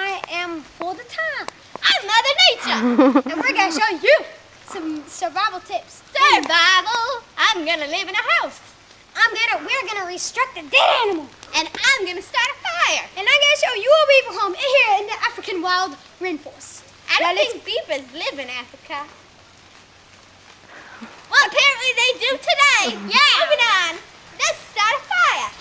I am for the time. I'm Mother Nature. And we're gonna show you some survival tips. Survival. I'm gonna live in a house. We're gonna restrict a dead animal. And I'm gonna start a fire. And I'm gonna show you a beaver home here in the African wild rainforest. I don't think beavers live in Africa. Well, apparently they do today. Yeah. Moving on. Let's start a fire.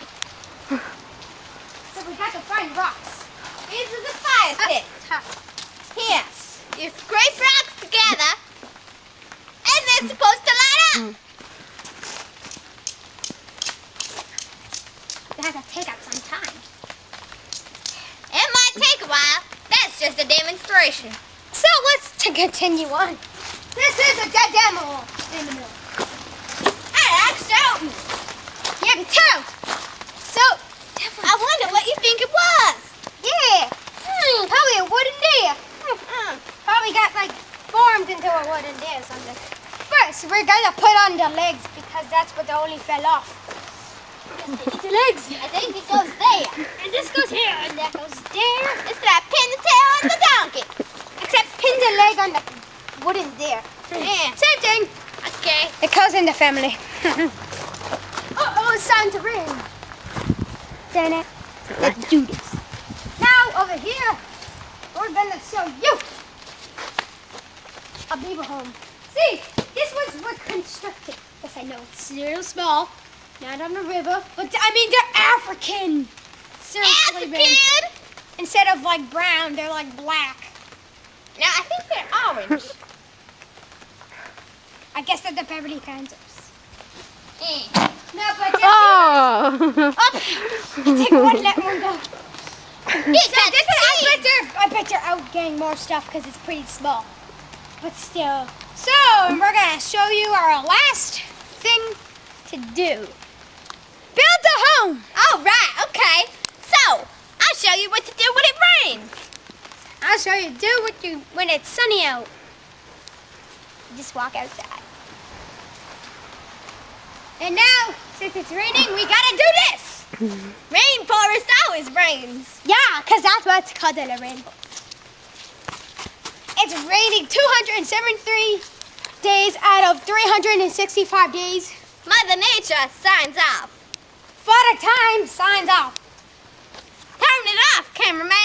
So we got to find rocks. This is a fire pit. Here. You scrape rocks together, and they're supposed to light up. That'll take out some time. It might take a while. That's just a demonstration. So let's continue on. This is a dead animal in the middle. I like shouting. You can tell. So, I wonder what you think it was. yeah. Probably a wooden deer. Probably got like formed into a wooden deer or something. First, we're gonna put on the legs because that's what only fell off. The legs. I think it goes there. And this goes here and that goes there. It's like pin the tail on the donkey. Except pin the leg on the wooden deer. Yeah. Same thing. Okay. It goes in the family. Uh-oh, it's time to ring. Damn it. Let's do this. Now, over here, we're gonna show you a beaver home. See, this was constructed. Yes, I know, it's real small. Not on the river, but I mean, they're African. Seriously, man. African? Instead of like brown, they're like black. Now, I think they're orange. I guess they're the Beverly Panthers. Mm. No, but Oh! take one, let one go. It's I bet they're out getting more stuff because it's pretty small. But still. So, we're going to show you our last thing to do. Build a home. All right, okay. So, I'll show you what to do when it rains. I'll show you when it's sunny out. Just walk outside. And now, since it's raining, we got to do this. Rainforest always rains. Yeah, because that's what's called a rainbow. It's raining 273 days out of 365 days. Mother Nature signs off. Father Time signs off. Turn it off, cameraman.